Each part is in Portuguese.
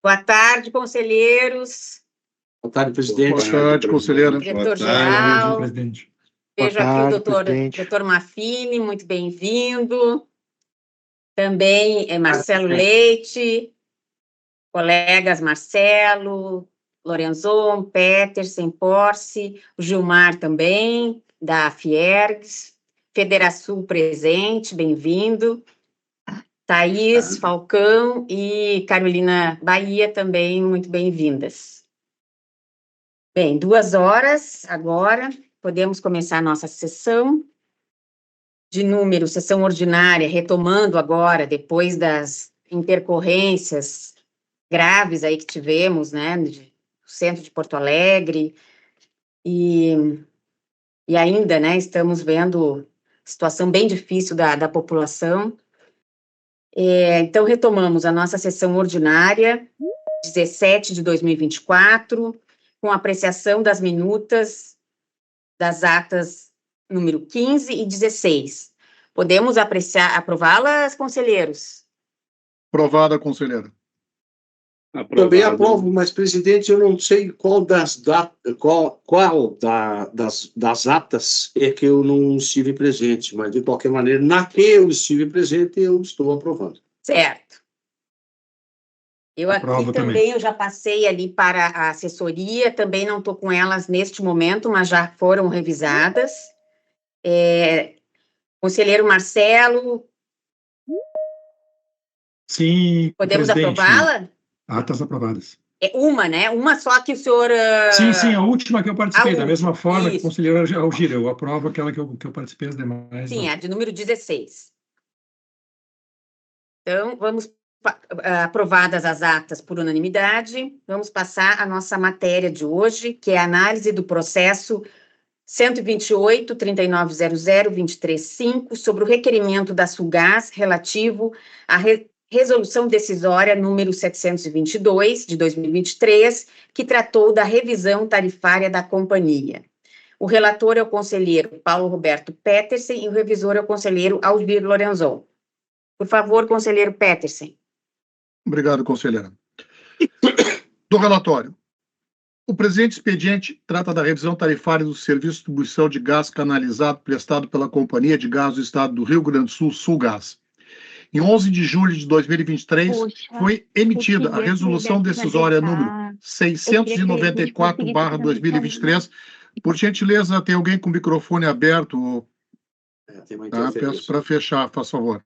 Boa tarde, conselheiros. Boa tarde, presidente. Boa tarde, conselheira. Diretor-geral. Presidente. Vejo aqui o doutor Mafini, muito bem-vindo. Também Marcelo Leite, colegas Marcelo, Lorenzon, Petersen, Porce, o Gilmar também, da Fiergs, Federação presente, bem-vindo. Thaís Falcão e Carolina Bahia também, muito bem-vindas. Bem, 2 horas agora, podemos começar a nossa sessão de número, sessão ordinária, retomando agora, depois das intercorrências graves aí que tivemos, né, no centro de Porto Alegre, e ainda, né, estamos vendo situação bem difícil da população. Então, retomamos a nossa sessão ordinária, 17 de 2024, com apreciação das minutas das atas número 15 e 16. Podemos aprová-las, conselheiros? Aprovada, conselheira. Também aprovo, mas, presidente, eu não sei qual das atas é que eu não estive presente, mas, de qualquer maneira, na que eu estive presente, eu estou aprovando. Certo. Eu aqui também, eu já passei ali para a assessoria, também não estou com elas neste momento, mas já foram revisadas. Conselheiro Marcelo. Sim, podemos aprová-la? Atas aprovadas. É uma, né? Uma só que o senhor... Sim, a última que eu participei, da mesma forma isso. Que o conselheiro Algira, eu aprovo aquela que eu participei, as demais. Sim, a de número 16. Então, vamos... aprovadas as atas por unanimidade, vamos passar à nossa matéria de hoje, que é a análise do processo 128.3900.23.5, sobre o requerimento da Sulgás relativo à resolução decisória número 722, de 2023, que tratou da revisão tarifária da companhia. O relator é o conselheiro Paulo Roberto Petersen e o revisor é o conselheiro Alvir Lorenzon. Por favor, conselheiro Petersen. Obrigado, conselheira. Do relatório. O presente expediente trata da revisão tarifária do serviço de distribuição de gás canalizado prestado pela Companhia de Gás do Estado do Rio Grande do Sul, Sulgás. Em 11 de julho de 2023, foi emitida a resolução decisória número 694/2023. Por gentileza, tem alguém com o microfone aberto? Peço para fechar, faz favor.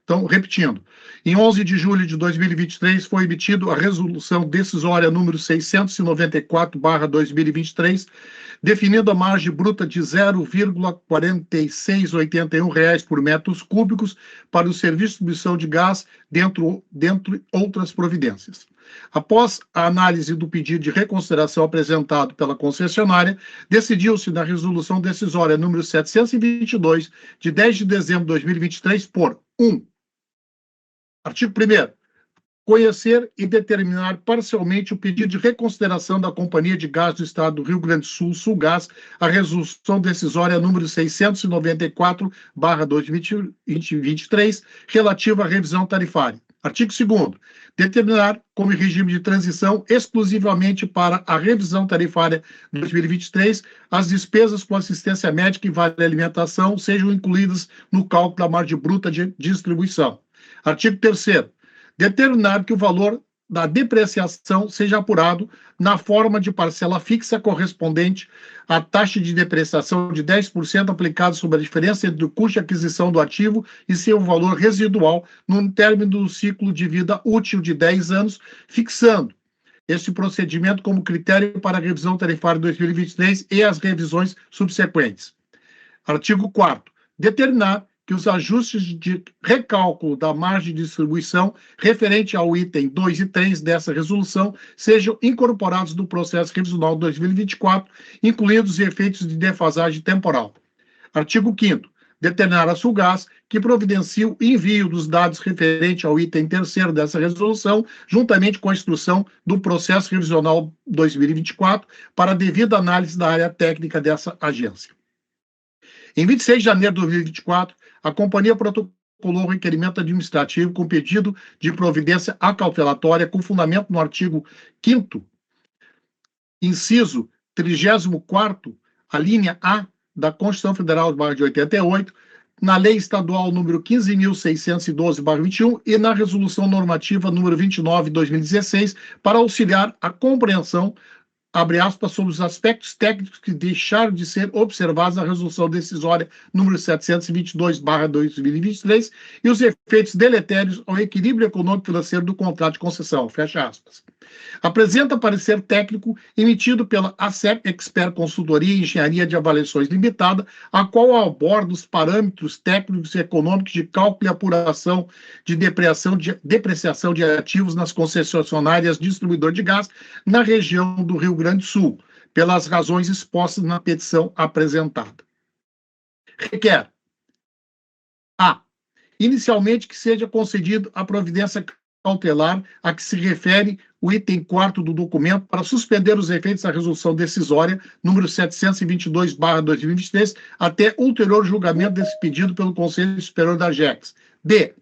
Então, repetindo, em 11 de julho de 2023 foi emitida a resolução decisória número 694/2023, definindo a margem bruta de R$ 0,4681 por metros cúbicos para o serviço de distribuição de gás, dentro outras providências. Após a análise do pedido de reconsideração apresentado pela concessionária, decidiu-se na resolução decisória número 722, de 10 de dezembro de 2023, por 1. Artigo 1º. Conhecer e determinar parcialmente o pedido de reconsideração da Companhia de Gás do Estado do Rio Grande do Sul, Sulgás, a resolução decisória número 694/2023, relativa à revisão tarifária. Artigo 2º. Determinar como regime de transição exclusivamente para a revisão tarifária 2023, as despesas com assistência médica e vale alimentação sejam incluídas no cálculo da margem bruta de distribuição. Artigo 3º. Determinar que o valor da depreciação seja apurado na forma de parcela fixa correspondente à taxa de depreciação de 10% aplicada sobre a diferença entre o custo de aquisição do ativo e seu valor residual no término do ciclo de vida útil de 10 anos, fixando este procedimento como critério para a revisão tarifária 2023 e as revisões subsequentes. Artigo 4º. Determinar que os ajustes de recálculo da margem de distribuição referente ao item 2 e 3 dessa resolução sejam incorporados no processo revisional 2024, incluídos os efeitos de defasagem temporal. Artigo 5º. Determinar a Sulgás que providencie o envio dos dados referente ao item 3º dessa resolução, juntamente com a instrução do processo revisional 2024, para a devida análise da área técnica dessa agência. Em 26 de janeiro de 2024, a companhia protocolou protocolou o requerimento administrativo com pedido de providência acautelatória com fundamento no artigo 5º, inciso 34º, a linha A da Constituição Federal de 88, na Lei Estadual número 15.612/21 e na Resolução Normativa número 29/2016, para auxiliar a compreensão, abre aspas, sobre os aspectos técnicos que deixaram de ser observados na Resolução Decisória número 722/2023 e os efeitos deletérios ao equilíbrio econômico-financeiro do contrato de concessão, fecha aspas. Apresenta parecer técnico emitido pela ACEP Expert Consultoria e Engenharia de Avaliações Limitada, a qual aborda os parâmetros técnicos e econômicos de cálculo e apuração de depreciação de ativos nas concessionárias distribuidor de gás na região do Rio Grande do Sul, pelas razões expostas na petição apresentada. Requer: a. Inicialmente, que seja concedido a providência cautelar a que se refere o item 4º do documento para suspender os efeitos da resolução decisória número 722/2023 até ulterior julgamento desse pedido pelo Conselho Superior da AGEX. B.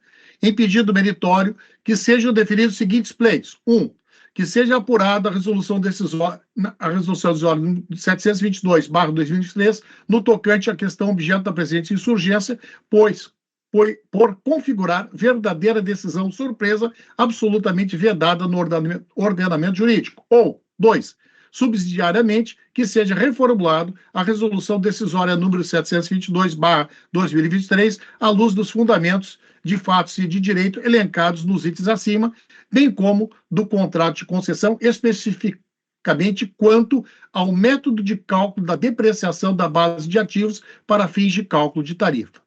Em pedido meritório, que sejam definidos os seguintes pleitos. 1. Que seja apurada a resolução decisória 722/2023 no tocante à questão objeto da presente insurgência, pois por configurar verdadeira decisão surpresa absolutamente vedada no ordenamento jurídico. Ou, 2, subsidiariamente, que seja reformulado a resolução decisória número 722/2023 à luz dos fundamentos de fatos e de direito elencados nos itens acima, bem como do contrato de concessão especificamente quanto ao método de cálculo da depreciação da base de ativos para fins de cálculo de tarifa.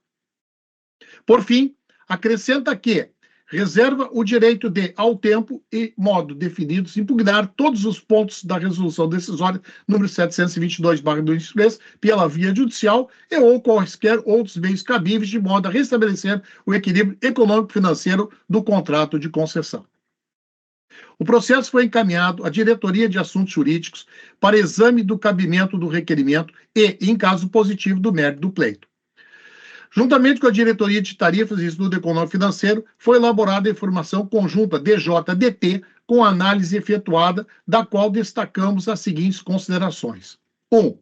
Por fim, acrescenta que reserva o direito de, ao tempo e modo definidos, impugnar todos os pontos da resolução decisória número 722/2023 pela via judicial e ou quaisquer outros meios cabíveis, de modo a restabelecer o equilíbrio econômico-financeiro do contrato de concessão. O processo foi encaminhado à Diretoria de Assuntos Jurídicos para exame do cabimento do requerimento e, em caso positivo, do mérito do pleito. Juntamente com a Diretoria de Tarifas e Estudo Econômico Financeiro, foi elaborada a informação conjunta DJDT com análise efetuada, da qual destacamos as seguintes considerações. 1.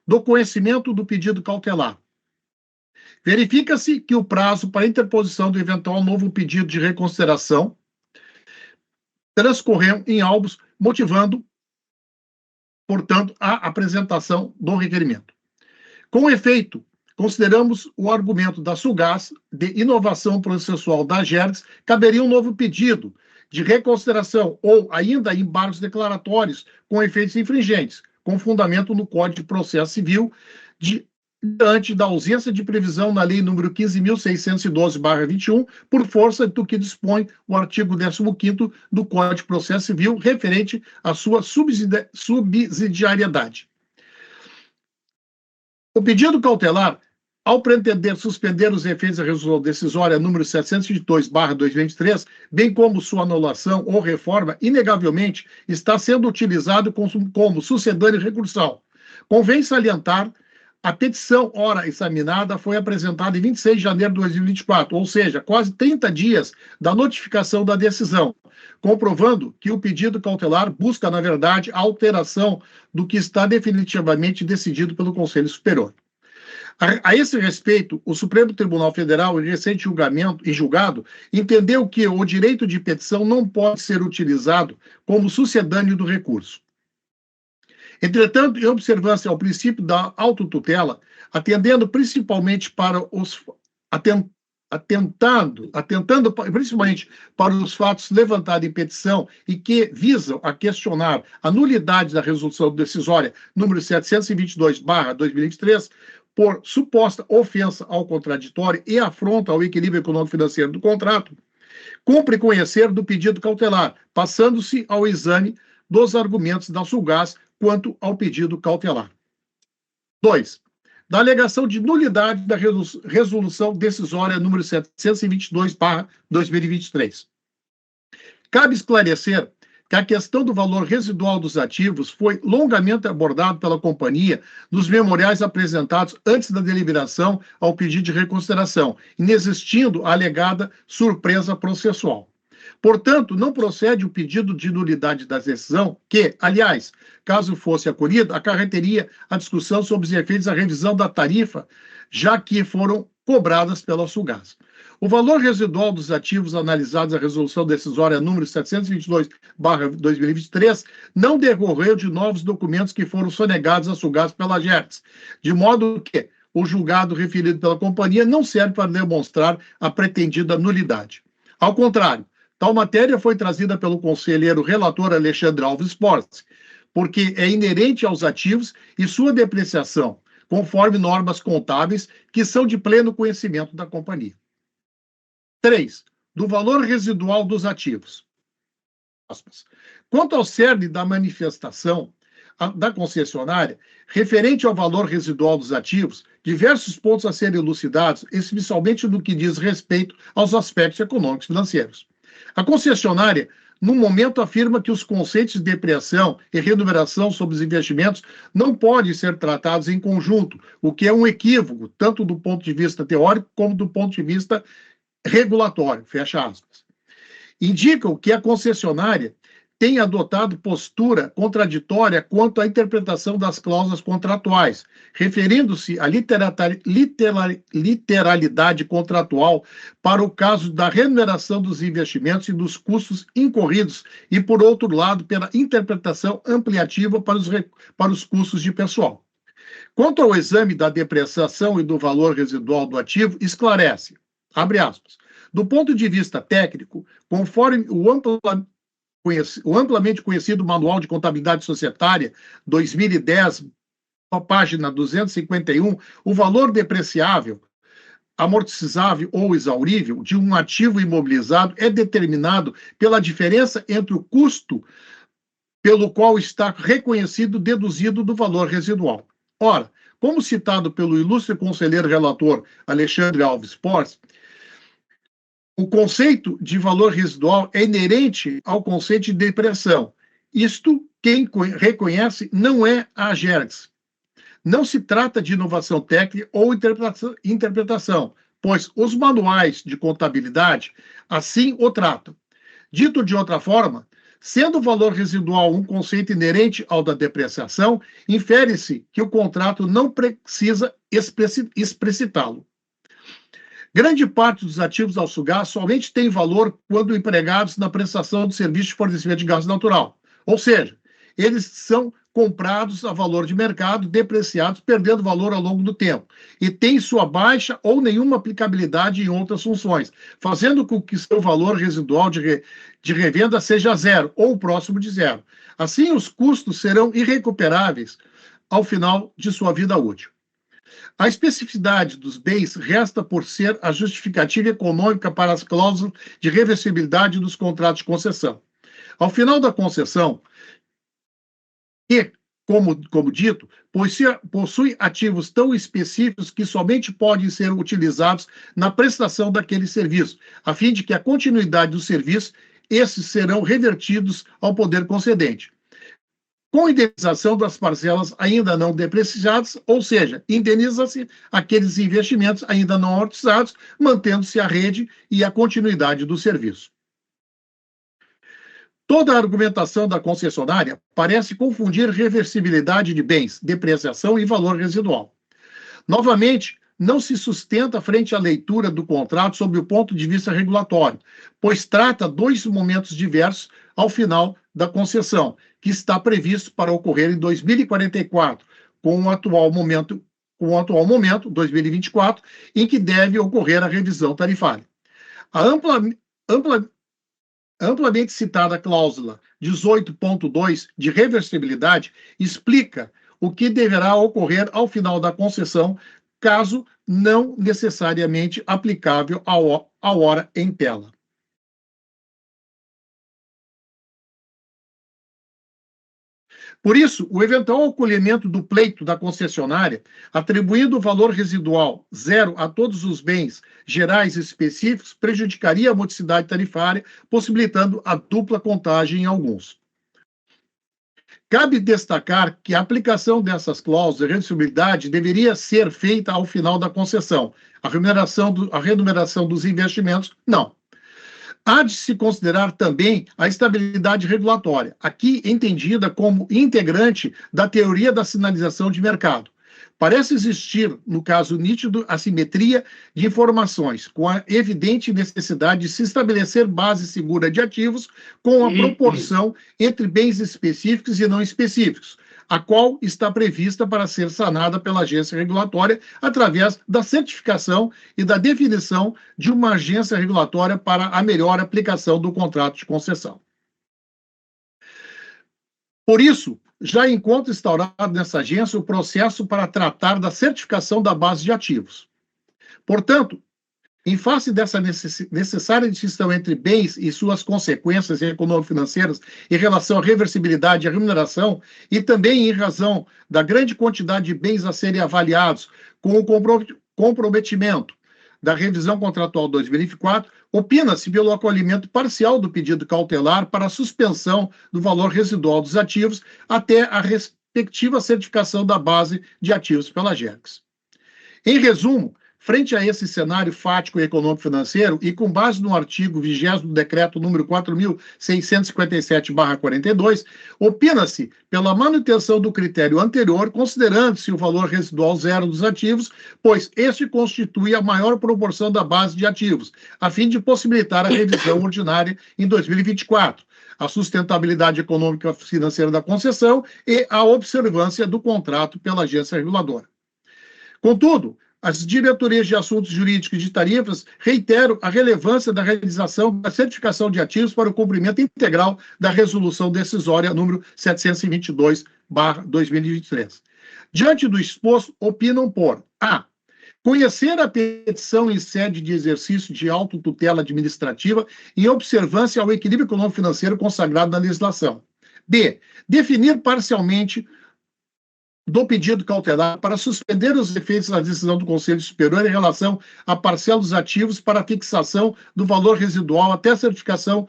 Do conhecimento do pedido cautelar. Verifica-se que o prazo para interposição do eventual novo pedido de reconsideração transcorreu em albos, motivando, portanto, a apresentação do requerimento. Com efeito, consideramos o argumento da Sulgás de inovação processual da AGERGS, caberia um novo pedido de reconsideração ou ainda embargos declaratórios com efeitos infringentes, com fundamento no Código de Processo Civil, diante da ausência de previsão na Lei nº 15.612/21, por força do que dispõe o artigo 15º do Código de Processo Civil, referente à sua subsidiariedade. O pedido cautelar, ao pretender suspender os efeitos da resolução decisória número 722/2023, bem como sua anulação ou reforma, inegavelmente está sendo utilizado como sucedâneo recursal. Convém salientar, a petição ora examinada foi apresentada em 26 de janeiro de 2024, ou seja, quase 30 dias da notificação da decisão, comprovando que o pedido cautelar busca, na verdade, a alteração do que está definitivamente decidido pelo Conselho Superior. A esse respeito, o Supremo Tribunal Federal, em recente julgado, entendeu que o direito de petição não pode ser utilizado como sucedâneo do recurso. Entretanto, em observância ao princípio da autotutela, atendendo principalmente para os atentando principalmente para os fatos levantados em petição e que visam a questionar a nulidade da resolução decisória número 722/2023, por suposta ofensa ao contraditório e afronta ao equilíbrio econômico-financeiro do contrato, cumpre conhecer do pedido cautelar, passando-se ao exame dos argumentos da Sulgás quanto ao pedido cautelar. 2. Da alegação de nulidade da resolução decisória número 722/2023. Cabe esclarecer que a questão do valor residual dos ativos foi longamente abordada pela companhia nos memoriais apresentados antes da deliberação ao pedido de reconsideração, inexistindo a alegada surpresa processual. Portanto, não procede o pedido de nulidade da decisão, que, aliás, caso fosse acolhido, acarreteria a discussão sobre os efeitos da revisão da tarifa, já que foram cobradas pela Sulgás. O valor residual dos ativos analisados na resolução decisória número 722/2023 não decorreu de novos documentos que foram sonegados à Sulgás pela Agercs, de modo que o julgado referido pela companhia não serve para demonstrar a pretendida nulidade. Ao contrário, tal matéria foi trazida pelo conselheiro relator Alexandre Alves Portes, porque é inerente aos ativos e sua depreciação, conforme normas contábeis que são de pleno conhecimento da companhia. 3. Do valor residual dos ativos. Quanto ao cerne da manifestação da concessionária, referente ao valor residual dos ativos, diversos pontos a serem elucidados, especialmente no que diz respeito aos aspectos econômicos e financeiros. A concessionária, no momento, afirma que os conceitos de depreciação e remuneração sobre os investimentos não podem ser tratados em conjunto, o que é um equívoco, tanto do ponto de vista teórico como do ponto de vista regulatório, fecha aspas. Indicam que a concessionária tem adotado postura contraditória quanto à interpretação das cláusulas contratuais, referindo-se à literalidade contratual para o caso da remuneração dos investimentos e dos custos incorridos e, por outro lado, pela interpretação ampliativa para os custos de pessoal. Quanto ao exame da depreciação e do valor residual do ativo, esclarece, abre aspas, do ponto de vista técnico, conforme o amplamente conhecido Manual de Contabilidade Societária, 2010, página 251, o valor depreciável, amortizável ou exaurível de um ativo imobilizado é determinado pela diferença entre o custo pelo qual está reconhecido deduzido do valor residual. Ora, como citado pelo ilustre conselheiro relator Alexandre Alves Portes, o conceito de valor residual é inerente ao conceito de depreciação. Isto, quem reconhece, não é a Agercs. Não se trata de inovação técnica ou interpretação, pois os manuais de contabilidade assim o tratam. Dito de outra forma, sendo o valor residual um conceito inerente ao da depreciação, infere-se que o contrato não precisa explicitá-lo. Grande parte dos ativos da Sulgás somente tem valor quando empregados na prestação de serviço de fornecimento de gás natural. Ou seja, eles são comprados a valor de mercado, depreciados, perdendo valor ao longo do tempo, e têm sua baixa ou nenhuma aplicabilidade em outras funções, fazendo com que seu valor residual de revenda seja zero ou próximo de zero. Assim, os custos serão irrecuperáveis ao final de sua vida útil. A especificidade dos bens resta por ser a justificativa econômica para as cláusulas de reversibilidade dos contratos de concessão. Ao final da concessão, que, como dito, possui ativos tão específicos que somente podem ser utilizados na prestação daquele serviço, a fim de que a continuidade do serviço, esses serão revertidos ao poder concedente, com indenização das parcelas ainda não depreciadas, ou seja, indeniza-se aqueles investimentos ainda não amortizados, mantendo-se a rede e a continuidade do serviço. Toda a argumentação da concessionária parece confundir reversibilidade de bens, depreciação e valor residual. Novamente, não se sustenta frente à leitura do contrato sob o ponto de vista regulatório, pois trata dois momentos diversos ao final da concessão, que está previsto para ocorrer em 2044, com o atual momento, 2024, em que deve ocorrer a revisão tarifária. A amplamente citada cláusula 18.2 de reversibilidade explica o que deverá ocorrer ao final da concessão, caso não necessariamente aplicável à hora em tela. Por isso, o eventual acolhimento do pleito da concessionária, atribuindo o valor residual zero a todos os bens gerais e específicos, prejudicaria a modicidade tarifária, possibilitando a dupla contagem em alguns. Cabe destacar que a aplicação dessas cláusulas de reduzibilidade deveria ser feita ao final da concessão. A remuneração dos investimentos, não. Há de se considerar também a estabilidade regulatória, aqui entendida como integrante da teoria da sinalização de mercado. Parece existir, no caso nítido, assimetria de informações, com a evidente necessidade de se estabelecer base segura de ativos com a proporção entre bens específicos e não específicos, a qual está prevista para ser sanada pela agência regulatória através da certificação e da definição de uma agência regulatória para a melhor aplicação do contrato de concessão. Por isso, já encontra instaurado nessa agência o processo para tratar da certificação da base de ativos. Portanto, em face dessa necessária distinção entre bens e suas consequências econômico-financeiras em relação à reversibilidade e à remuneração, e também em razão da grande quantidade de bens a serem avaliados com o comprometimento da revisão contratual 2024, opina-se pelo acolhimento parcial do pedido cautelar para a suspensão do valor residual dos ativos até a respectiva certificação da base de ativos pela GERCS. Em resumo, frente a esse cenário fático e econômico-financeiro, e com base no artigo 20º do Decreto número 4.657/42, opina-se pela manutenção do critério anterior, considerando-se o valor residual zero dos ativos, pois este constitui a maior proporção da base de ativos, a fim de possibilitar a revisão ordinária em 2024, a sustentabilidade econômica financeira da concessão e a observância do contrato pela agência reguladora. Contudo, as diretorias de assuntos jurídicos e de tarifas reiteram a relevância da realização da certificação de ativos para o cumprimento integral da resolução decisória número 722/2023. Diante do exposto, opinam por a. Conhecer a petição em sede de exercício de autotutela administrativa em observância ao equilíbrio econômico-financeiro consagrado na legislação. B. Definir parcialmente do pedido cautelar para suspender os efeitos da decisão do Conselho Superior em relação à parcela dos ativos para a fixação do valor residual até a certificação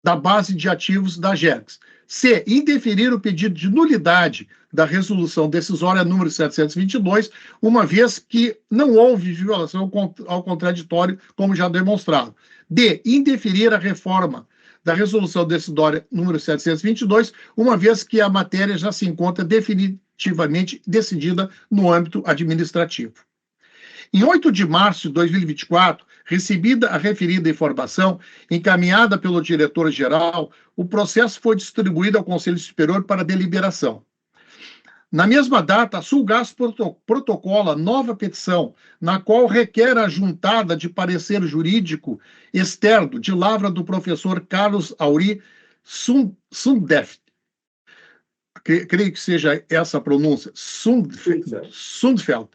da base de ativos da GERCS. C. Indeferir o pedido de nulidade da resolução decisória número 722, uma vez que não houve violação ao contraditório, como já demonstrado. D. Indeferir a reforma da resolução decisória número 722, uma vez que a matéria já se encontra definitivamente decidida no âmbito administrativo. Em 8 de março de 2024, recebida a referida informação, encaminhada pelo diretor-geral, o processo foi distribuído ao Conselho Superior para deliberação. Na mesma data, a Sulgás protocola nova petição, na qual requer a juntada de parecer jurídico externo de lavra do professor Carlos Auri Sundfeld. Creio que seja essa a pronúncia, Sundfeld.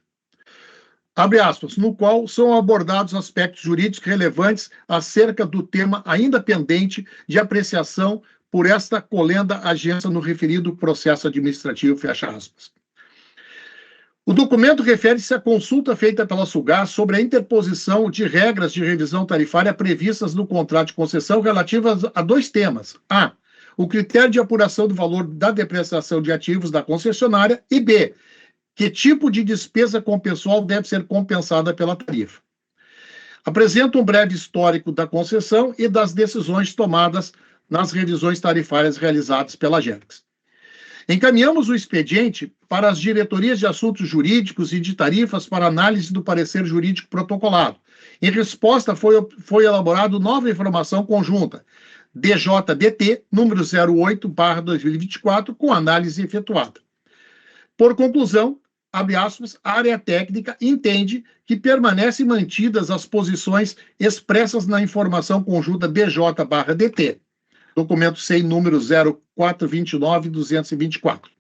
Abre aspas, no qual são abordados aspectos jurídicos relevantes acerca do tema ainda pendente de apreciação por esta colenda agência no referido processo administrativo, fecha aspas. O documento refere-se à consulta feita pela Sulgás sobre a interposição de regras de revisão tarifária previstas no contrato de concessão relativas a dois temas. A. O critério de apuração do valor da depreciação de ativos da concessionária e B. Que tipo de despesa com pessoal deve ser compensada pela tarifa. Apresenta um breve histórico da concessão e das decisões tomadas nas revisões tarifárias realizadas pela GERCS. Encaminhamos o expediente para as diretorias de assuntos jurídicos e de tarifas para análise do parecer jurídico protocolado. Em resposta, foi elaborada nova informação conjunta, DJDT, número 08/2024, com análise efetuada. Por conclusão, abre aspas, a área técnica entende que permanecem mantidas as posições expressas na informação conjunta DJ/DT, documento SEI número 0429-224,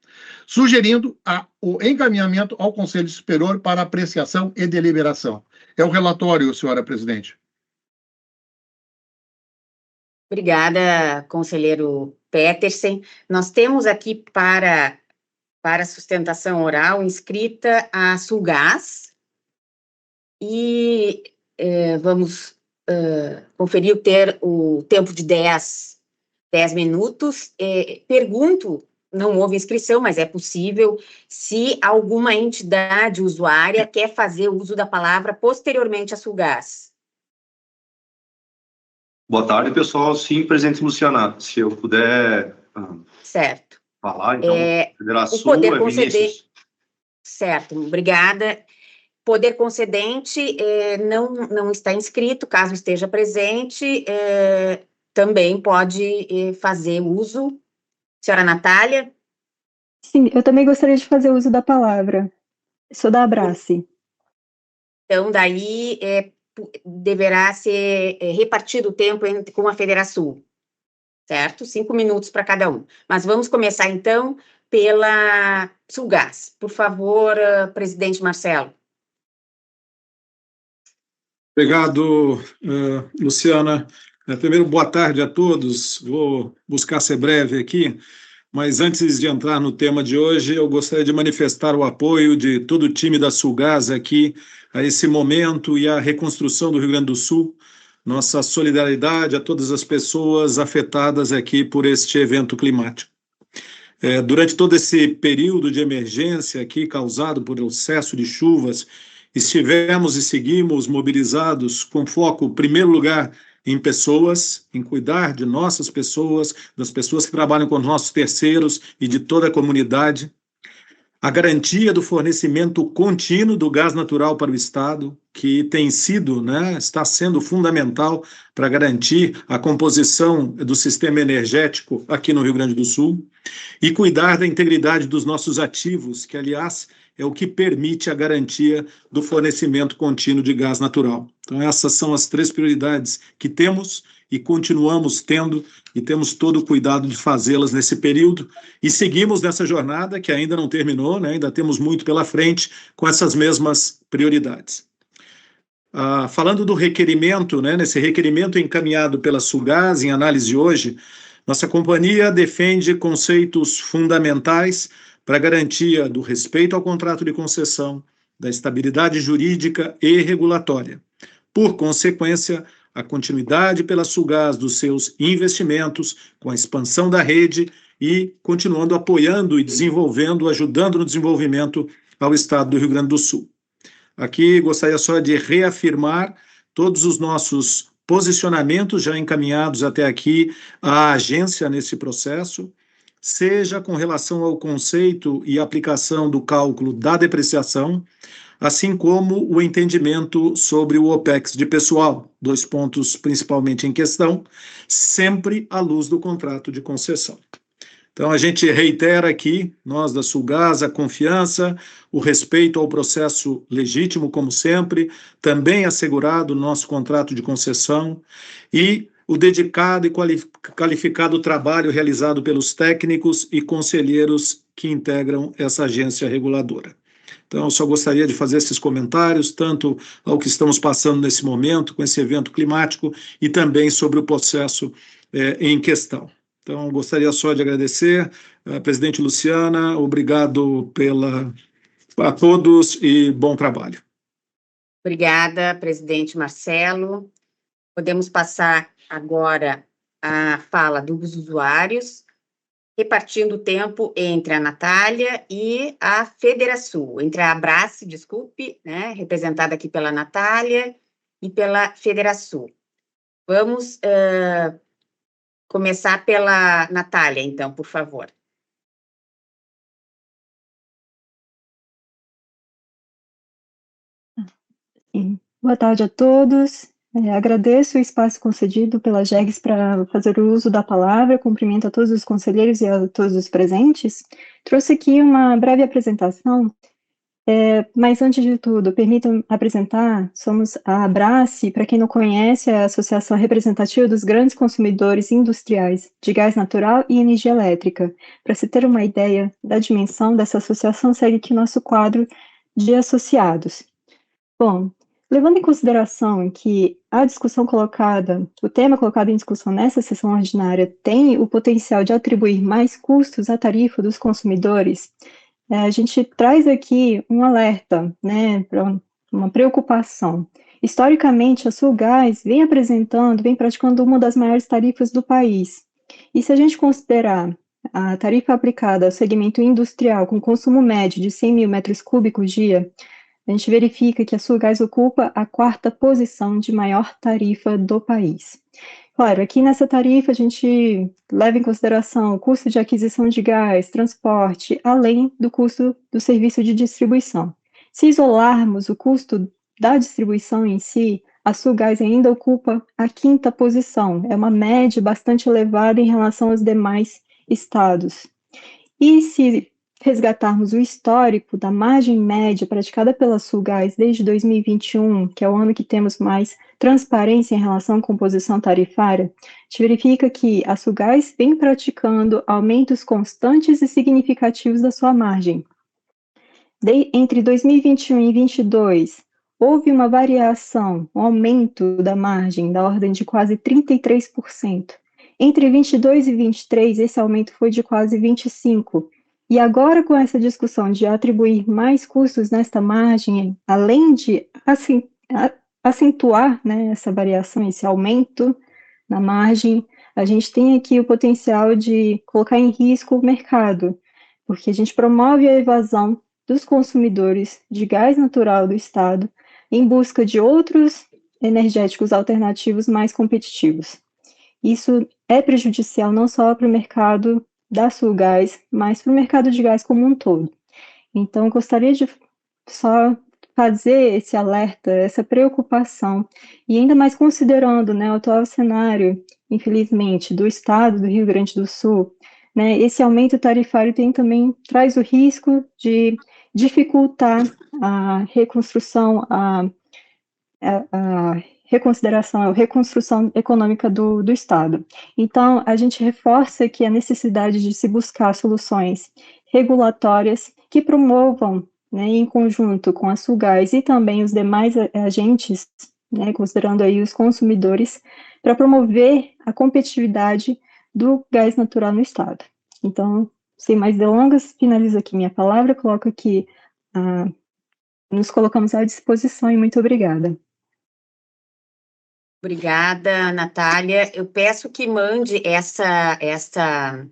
sugerindo o encaminhamento ao Conselho Superior para apreciação e deliberação. É o relatório, senhora presidente. Obrigada, conselheiro Petersen. Nós temos aqui para sustentação oral inscrita a Sulgás e vamos conferir o tempo de 10 minutos. Pergunto não houve inscrição, mas é possível, se alguma entidade usuária quer fazer uso da palavra posteriormente à Sulgás. Boa tarde, pessoal. Sim, presidente Luciana, se eu puder Certo. falar, então, Federação O poder Vinícius. concedente... Certo, obrigada. Poder concedente não está inscrito, caso esteja presente, também pode fazer uso. Senhora Natália? Sim, eu também gostaria de fazer uso da palavra. Sou da Abrace. Então, daí deverá ser repartido o tempo com a Federação, certo? 5 minutos para cada um. Mas vamos começar, então, pela Sulgás. Por favor, presidente Marcelo. Obrigado, Luciana. Primeiro, boa tarde a todos. Vou buscar ser breve aqui, mas antes de entrar no tema de hoje, eu gostaria de manifestar o apoio de todo o time da Sulgás aqui a esse momento e à reconstrução do Rio Grande do Sul. Nossa solidariedade a todas as pessoas afetadas aqui por este evento climático. Durante todo esse período de emergência aqui causado por excesso de chuvas, estivemos e seguimos mobilizados com foco, em primeiro lugar, em pessoas, em cuidar de nossas pessoas, das pessoas que trabalham com os nossos terceiros e de toda a comunidade. A garantia do fornecimento contínuo do gás natural para o Estado, que tem sido, está sendo fundamental para garantir a composição do sistema energético aqui no Rio Grande do Sul, e cuidar da integridade dos nossos ativos, que, aliás, é o que permite a garantia do fornecimento contínuo de gás natural. Então, essas são as 3 prioridades que temos e continuamos tendo, e temos todo o cuidado de fazê-las nesse período, e seguimos nessa jornada que ainda não terminou, ainda temos muito pela frente com essas mesmas prioridades. Falando do requerimento, nesse requerimento encaminhado pela Sulgás, em análise hoje, nossa companhia defende conceitos fundamentais para a garantia do respeito ao contrato de concessão, da estabilidade jurídica e regulatória. Por consequência, a continuidade pela Sulgás dos seus investimentos, com a expansão da rede e continuando apoiando e desenvolvendo, ajudando no desenvolvimento ao Estado do Rio Grande do Sul. Aqui gostaria só de reafirmar todos os nossos posicionamentos já encaminhados até aqui à agência nesse processo, seja com relação ao conceito e aplicação do cálculo da depreciação, assim como o entendimento sobre o OPEX de pessoal, 2 pontos principalmente em questão, sempre à luz do contrato de concessão. Então, a gente reitera aqui, nós da Sulgás, a confiança, o respeito ao processo legítimo, como sempre, também assegurado no nosso contrato de concessão, e o dedicado e qualificado trabalho realizado pelos técnicos e conselheiros que integram essa agência reguladora. Então, eu só gostaria de fazer esses comentários, tanto ao que estamos passando nesse momento, com esse evento climático, e também sobre o processo em questão. Então, gostaria só de agradecer, presidente Luciana, obrigado a todos e bom trabalho. Obrigada, presidente Marcelo. Podemos passar agora a fala dos usuários, repartindo o tempo entre a Natália e a Federação, entre a Abrace, desculpe, representada aqui pela Natália, e pela Federação. Vamos começar pela Natália, então, por favor. Boa tarde a todos. Agradeço o espaço concedido pela GEGS para fazer o uso da palavra. Cumprimento a todos os conselheiros e a todos os presentes. Trouxe aqui uma breve apresentação, mas antes de tudo, permitam apresentar, somos a Abrace, para quem não conhece, é a Associação Representativa dos Grandes Consumidores Industriais de Gás Natural e Energia Elétrica. Para se ter uma ideia da dimensão dessa associação, segue aqui nosso quadro de associados. Bom, levando em consideração que a discussão colocada, o tema colocado em discussão nessa sessão ordinária tem o potencial de atribuir mais custos à tarifa dos consumidores, a gente traz aqui um alerta, uma preocupação. Historicamente, a Sulgás vem praticando uma das maiores tarifas do país. E se a gente considerar a tarifa aplicada ao segmento industrial com consumo médio de 100 mil metros cúbicos dia, a gente verifica que a Sulgás ocupa a 4ª posição de maior tarifa do país. Claro, aqui nessa tarifa a gente leva em consideração o custo de aquisição de gás, transporte, além do custo do serviço de distribuição. Se isolarmos o custo da distribuição em si, a Sulgás ainda ocupa a 5ª posição, é uma média bastante elevada em relação aos demais estados. E se resgatarmos o histórico da margem média praticada pela Sulgás desde 2021, que é o ano que temos mais transparência em relação à composição tarifária, a gente verifica que a Sulgás vem praticando aumentos constantes e significativos da sua margem. Entre 2021 e 2022, houve uma variação, um aumento da margem da ordem de quase 33%. Entre 22 e 23, esse aumento foi de quase 25%. E agora, com essa discussão de atribuir mais custos nesta margem, além de acentuar, né, essa variação, esse aumento na margem, a gente tem aqui o potencial de colocar em risco o mercado, porque a gente promove a evasão dos consumidores de gás natural do Estado em busca de outros energéticos alternativos mais competitivos. Isso é prejudicial não só para o mercado da Sulgás, mas para o mercado de gás como um todo. Então, gostaria de só fazer esse alerta, essa preocupação, e ainda mais considerando, né, o atual cenário, infelizmente, do Estado do Rio Grande do Sul, né, esse aumento tarifário traz o risco de dificultar a reconstrução, a reconstrução econômica do Estado. Então, a gente reforça aqui a necessidade de se buscar soluções regulatórias que promovam, né, em conjunto com a Sulgás e também os demais agentes, né, considerando aí os consumidores, para promover a competitividade do gás natural no Estado. Então, sem mais delongas, finalizo aqui minha palavra, coloco aqui, nos colocamos à disposição e muito obrigada. Obrigada, Natália. Eu peço que mande essa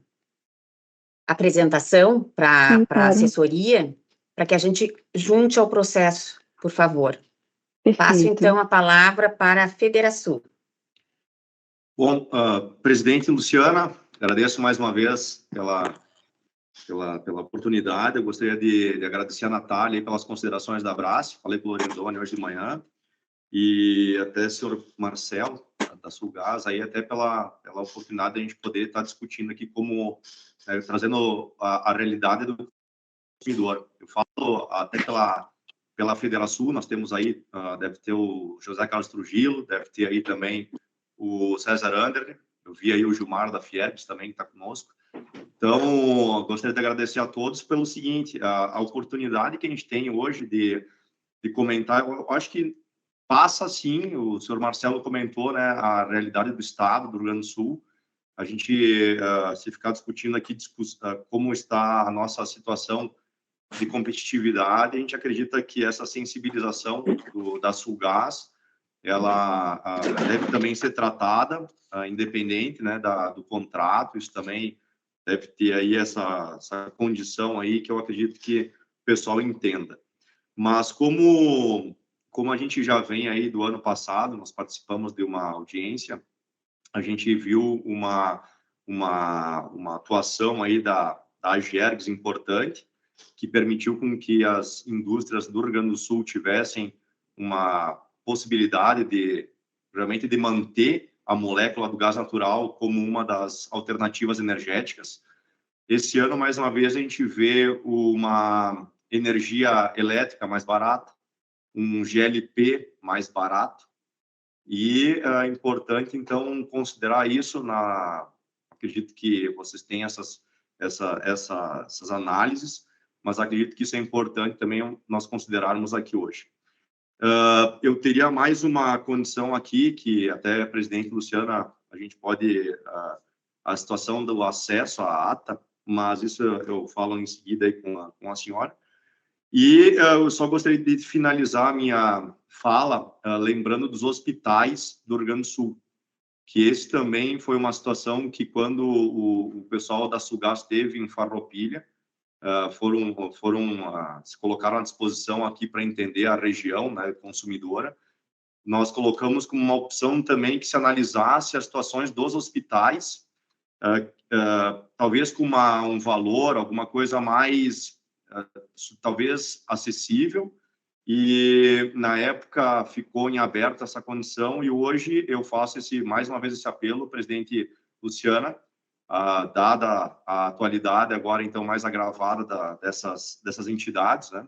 apresentação para a assessoria, para que a gente junte ao processo, por favor. Perfeito. Passo, então, a palavra para a Federação. Bom, presidente Luciana, agradeço mais uma vez pela oportunidade. Eu gostaria de agradecer a Natália pelas considerações da Brás. Falei com o Lorenzoni hoje de manhã. E até o senhor Marcelo, da Sulgás, aí até pela oportunidade de a gente poder estar discutindo aqui como, trazendo a realidade do consumidor. Eu falo até pela Federação, nós temos aí, deve ter o José Carlos Trujillo, deve ter aí também o César Ander, eu vi aí o Gilmar da Fierbes também, que está conosco. Então, gostaria de agradecer a todos pelo seguinte, a oportunidade que a gente tem hoje de comentar, eu acho que passa, sim, o senhor Marcelo comentou, né, a realidade do Estado, do Rio Grande do Sul. A gente, se ficar discutindo aqui como está a nossa situação de competitividade, a gente acredita que essa sensibilização da Sulgás, ela deve também ser tratada, independente, né, do contrato. Isso também deve ter aí essa condição aí que eu acredito que o pessoal entenda. Mas como a gente já vem aí do ano passado, nós participamos de uma audiência, a gente viu uma atuação aí da Agergs importante, que permitiu com que as indústrias do Rio Grande do Sul tivessem uma possibilidade realmente de manter a molécula do gás natural como uma das alternativas energéticas. Esse ano, mais uma vez, a gente vê uma energia elétrica mais barata, um GLP mais barato, e é importante, então, considerar isso. Acredito que vocês têm essas análises, mas acredito que isso é importante também nós considerarmos aqui hoje. Eu teria mais uma condição aqui, que até, presidente Luciana, a gente pode, a situação do acesso à ata, mas isso eu falo em seguida aí com a senhora. E eu só gostaria de finalizar a minha fala lembrando dos hospitais do Rio Grande do Sul, que esse também foi uma situação que, quando o pessoal da Sulgás teve em Farroupilha, se colocaram à disposição aqui para entender a região, né, consumidora. Nós colocamos como uma opção também que se analisasse as situações dos hospitais, talvez com um valor, alguma coisa mais, talvez, acessível, e na época ficou em aberto essa condição, e hoje eu faço mais uma vez esse apelo, presidente Luciana, dada a atualidade agora então mais agravada dessas entidades, né,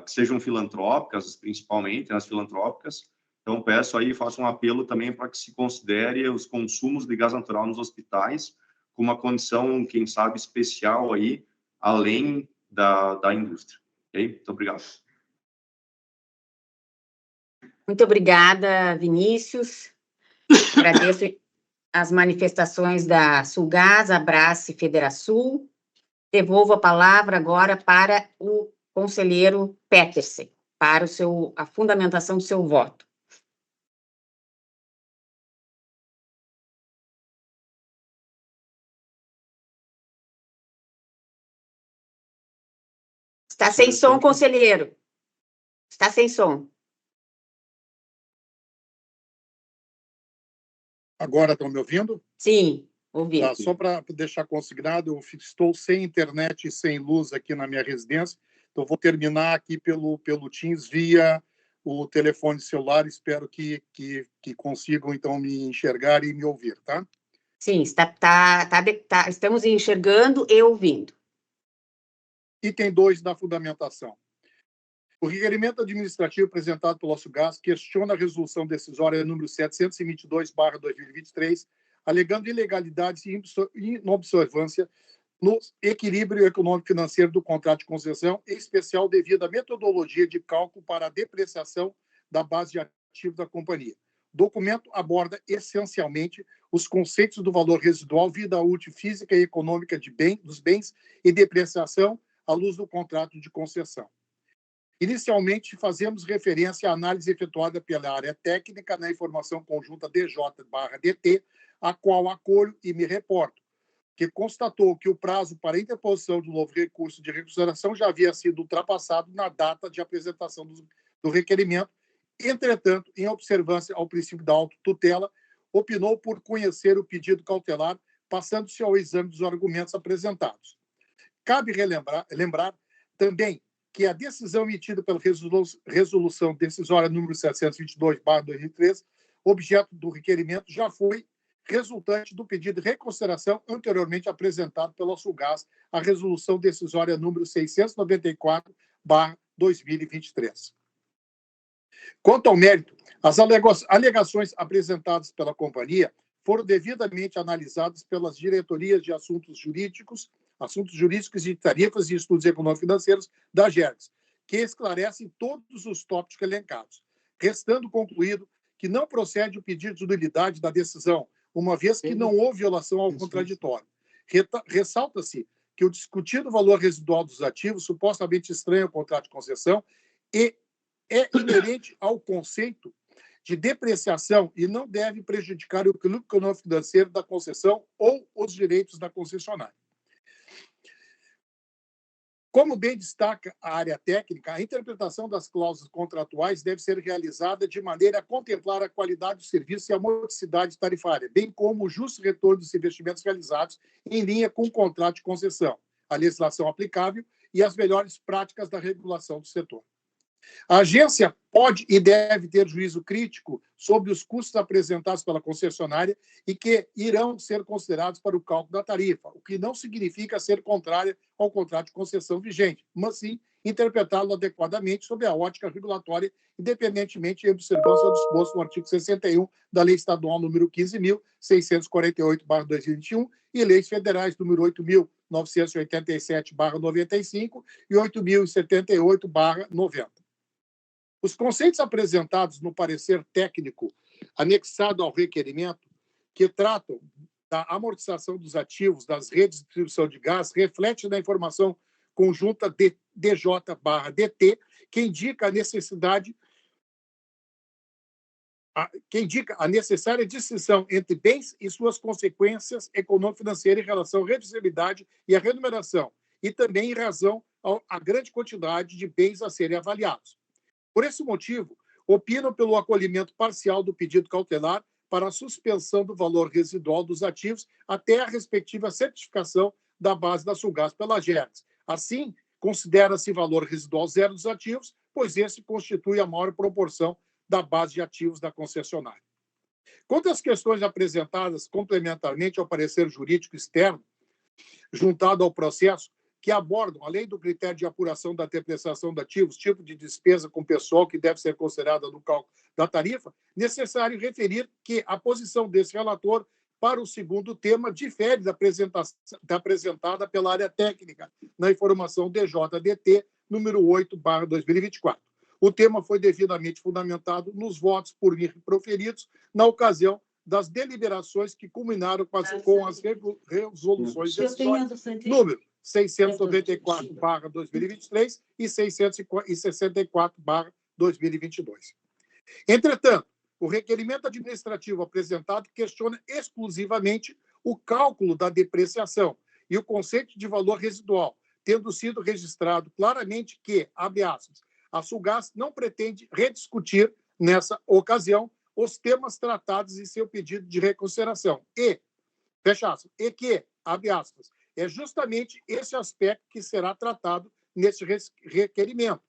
que sejam filantrópicas, principalmente as filantrópicas. Então peço aí, faço um apelo também para que se considere os consumos de gás natural nos hospitais com uma condição, quem sabe, especial aí, além da indústria. Ok? Muito obrigado. Muito obrigada, Vinícius. Agradeço as manifestações da Sulgás, Abrace e Federasul. Devolvo a palavra agora para o conselheiro Petersen, para a fundamentação do seu voto. Está sem som, conselheiro. Está sem som. Agora estão me ouvindo? Sim, ouvi. Tá, só para deixar consignado, eu estou sem internet e sem luz aqui na minha residência, então vou terminar aqui pelo Teams via o telefone celular. Espero que consigam, então, me enxergar e me ouvir, tá? Sim, estamos enxergando e ouvindo. Item 2 da fundamentação. O requerimento administrativo apresentado pelo Sulgás questiona a resolução decisória número 722/2023, alegando ilegalidades e inobservância no equilíbrio econômico-financeiro do contrato de concessão, em especial devido à metodologia de cálculo para a depreciação da base de ativos da companhia. O documento aborda essencialmente os conceitos do valor residual, vida útil física e econômica dos bens e depreciação à luz do contrato de concessão. Inicialmente, fazemos referência à análise efetuada pela área técnica na informação conjunta DJ/DT, a qual acolho e me reporto, que constatou que o prazo para interposição do novo recurso de reconsideração já havia sido ultrapassado na data de apresentação do requerimento. Entretanto, em observância ao princípio da autotutela, opinou por conhecer o pedido cautelar, passando-se ao exame dos argumentos apresentados. Cabe lembrar também que a decisão emitida pela resolução decisória número 722/2003, objeto do requerimento, já foi resultante do pedido de reconsideração anteriormente apresentado pela Sulgás, a resolução decisória número 694/2023. Quanto ao mérito, as alegações apresentadas pela companhia foram devidamente analisadas pelas diretorias de assuntos jurídicos de tarifas e estudos econômico-financeiros da GERGS, que esclarecem todos os tópicos elencados, restando concluído que não procede o pedido de nulidade da decisão, uma vez que não houve violação ao contraditório. Ressalta-se que o discutido valor residual dos ativos supostamente estranho ao contrato de concessão é inerente ao conceito de depreciação e não deve prejudicar o equilíbrio econômico-financeiro da concessão ou os direitos da concessionária. Como bem destaca a área técnica, a interpretação das cláusulas contratuais deve ser realizada de maneira a contemplar a qualidade do serviço e a modicidade tarifária, bem como o justo retorno dos investimentos realizados em linha com o contrato de concessão, a legislação aplicável e as melhores práticas da regulação do setor. A agência pode e deve ter juízo crítico sobre os custos apresentados pela concessionária e que irão ser considerados para o cálculo da tarifa, o que não significa ser contrária ao contrato de concessão vigente, mas sim interpretá-lo adequadamente sob a ótica regulatória, independentemente de observância ao disposto no artigo 61 da Lei Estadual número 15.648/2021 e leis federais número 8.987/95 e 8.078/90. Os conceitos apresentados no parecer técnico anexado ao requerimento, que tratam da amortização dos ativos das redes de distribuição de gás, refletem na informação conjunta DJ/DT, que indica a necessidade que indica a necessária distinção entre bens e suas consequências econômico-financeiras em relação à revisibilidade e à remuneração, e também em razão à grande quantidade de bens a serem avaliados. Por esse motivo, opinam pelo acolhimento parcial do pedido cautelar para a suspensão do valor residual dos ativos até a respectiva certificação da base da Sulgás pela Ageres. Assim, considera-se valor residual zero dos ativos, pois esse constitui a maior proporção da base de ativos da concessionária. Quanto às questões apresentadas complementarmente ao parecer jurídico externo, juntado ao processo, que abordam, além do critério de apuração da depreciação de ativos, tipo de despesa com pessoal que deve ser considerada no cálculo da tarifa, necessário referir que a posição desse relator para o segundo tema difere da apresentada pela área técnica na informação DJDT número 8/2024. O tema foi devidamente fundamentado nos votos por mim proferidos na ocasião das deliberações que culminaram com as resoluções decisórias número 694/2023 e 664/2022. Entretanto, o requerimento administrativo apresentado questiona exclusivamente o cálculo da depreciação e o conceito de valor residual, tendo sido registrado claramente que, abre aspas, a Sulgás não pretende rediscutir, nessa ocasião, os temas tratados em seu pedido de reconsideração e, fecha aspas, e que, abre aspas, é justamente esse aspecto que será tratado nesse requerimento,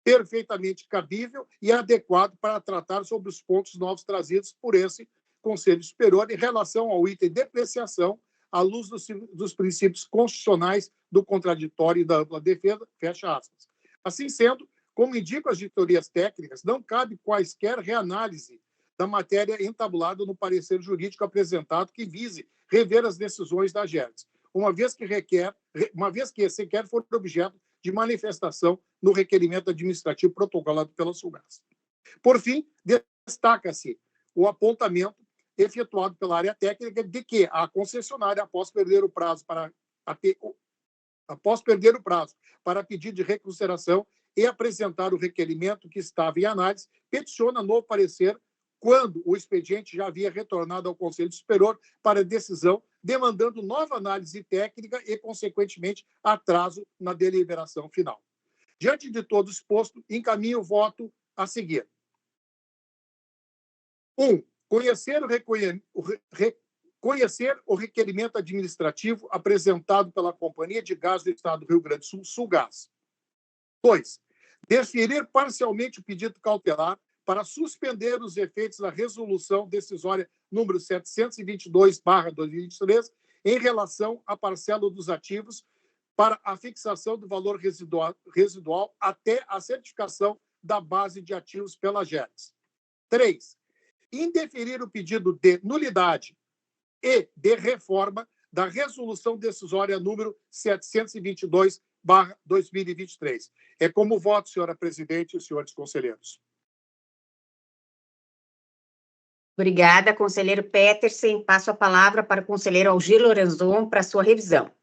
perfeitamente cabível e adequado para tratar sobre os pontos novos trazidos por esse Conselho Superior em relação ao item depreciação, à luz dos princípios constitucionais do contraditório e da ampla defesa, fecha aspas. Assim sendo, como indicam as editorias técnicas, não cabe quaisquer reanálise da matéria entabulada no parecer jurídico apresentado que vise rever as decisões da Ageres, uma vez que sequer for objeto de manifestação no requerimento administrativo protocolado pela Sulgás. Por fim, destaca-se o apontamento efetuado pela área técnica de que a concessionária, após perder o prazo para pedido de reconsideração e apresentar o requerimento que estava em análise, peticiona novo parecer quando o expediente já havia retornado ao Conselho Superior para decisão, demandando nova análise técnica e, consequentemente, atraso na deliberação final. Diante de todo o exposto, encaminho o voto a seguir. 1. Conhecer o requerimento administrativo apresentado pela Companhia de Gás do Estado do Rio Grande do Sul, Sulgás. 2. Deferir parcialmente o pedido cautelar para suspender os efeitos da resolução decisória número 722/2023 em relação à parcela dos ativos para a fixação do valor residual até a certificação da base de ativos pela Ageres. 3. Indeferir o pedido de nulidade e de reforma da resolução decisória número 722/2023. É como voto, senhora presidente e senhores conselheiros. Obrigada, conselheiro Petersen. Passo a palavra para o conselheiro Algir Lorenzon para sua revisão.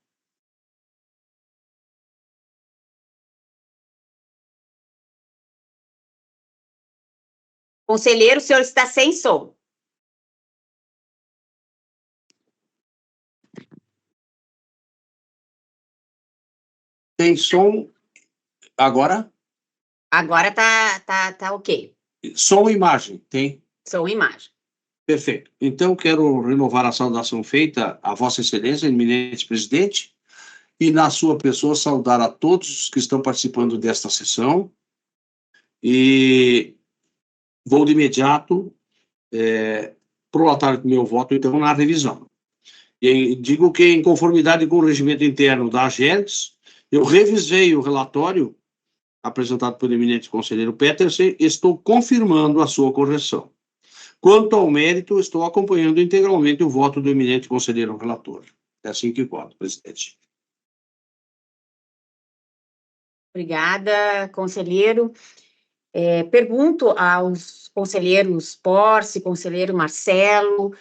Conselheiro, o senhor está sem som. Tem som agora? Agora tá ok. Som e imagem, tem? Som e imagem. Perfeito. Então, quero renovar a saudação feita a Vossa Excelência, eminente presidente, e na sua pessoa saudar a todos que estão participando desta sessão. E vou de imediato prolatar meu voto, então, na revisão. E digo que, em conformidade com o regimento interno da Ageres, eu revisei o relatório apresentado pelo eminente conselheiro Petersen e estou confirmando a sua correção. Quanto ao mérito, estou acompanhando integralmente o voto do eminente conselheiro relator. É assim que conto, presidente. Obrigada, conselheiro. Pergunto aos conselheiros Porce, conselheiro Marcelo,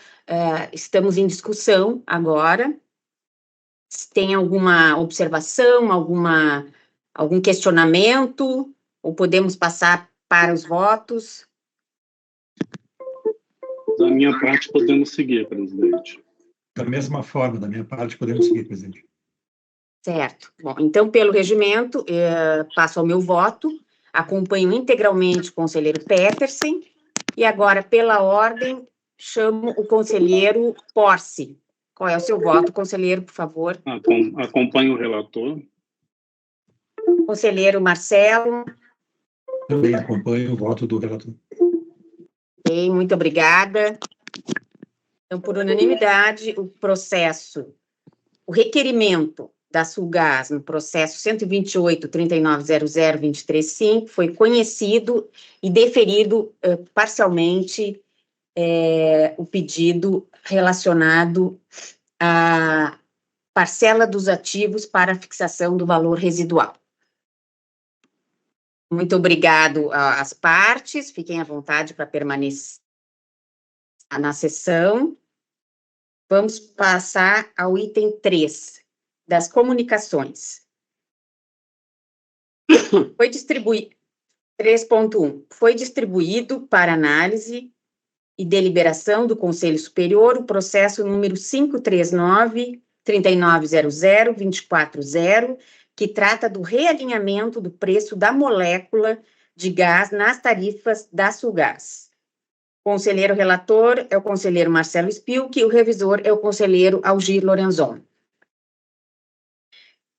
estamos em discussão agora. Se tem alguma observação, algum questionamento, ou podemos passar para os votos? Da minha parte, podemos seguir, presidente. Da mesma forma, da minha parte, podemos seguir, presidente. Certo. Bom, então, pelo regimento, passo ao meu voto, acompanho integralmente o conselheiro Petersen, e agora, pela ordem, chamo o conselheiro Porce. Qual é o seu voto, conselheiro, por favor? Acompanho o relator. Conselheiro Marcelo. Também acompanho o voto do relator. Ok, muito obrigada. Então, por unanimidade, o requerimento da Sulgás no processo 128.3900.235 foi conhecido e deferido parcialmente o pedido relacionado à parcela dos ativos para a fixação do valor residual. Muito obrigado às partes, fiquem à vontade para permanecer na sessão. Vamos passar ao item 3, das comunicações. 3.1. Foi distribuído para análise e deliberação do Conselho Superior o processo número 539-3900-240, que trata do realinhamento do preço da molécula de gás nas tarifas da Sulgás. O conselheiro relator é o conselheiro Marcelo Spilk e o revisor é o conselheiro Algir Lorenzon.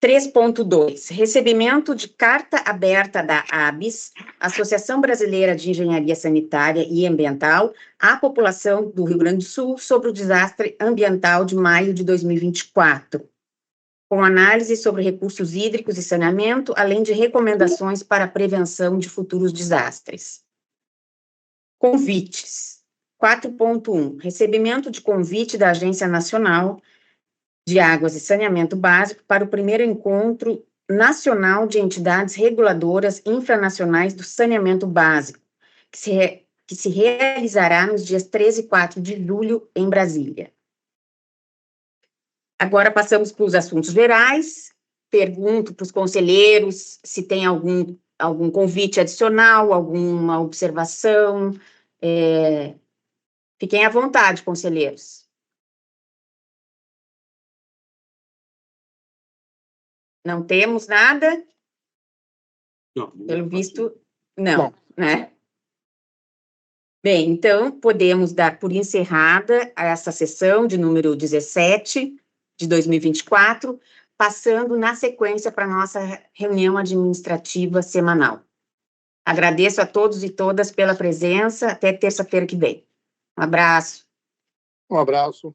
3.2. Recebimento de carta aberta da ABS, Associação Brasileira de Engenharia Sanitária e Ambiental, à população do Rio Grande do Sul sobre o desastre ambiental de maio de 2024, com análise sobre recursos hídricos e saneamento, além de recomendações para a prevenção de futuros desastres. Convites. 4.1. Recebimento de convite da Agência Nacional de Águas e Saneamento Básico para o primeiro encontro nacional de entidades reguladoras infranacionais do saneamento básico, que se realizará nos dias 13 e 4 de julho em Brasília. Agora passamos para os assuntos gerais. Pergunto para os conselheiros se tem algum convite adicional, alguma observação. Fiquem à vontade, conselheiros. Não temos nada? Não. Pelo visto, não, né? Bem, então, podemos dar por encerrada essa sessão de número 17 de 2024, passando na sequência para a nossa reunião administrativa semanal. Agradeço a todos e todas pela presença, até terça-feira que vem. Um abraço. Um abraço.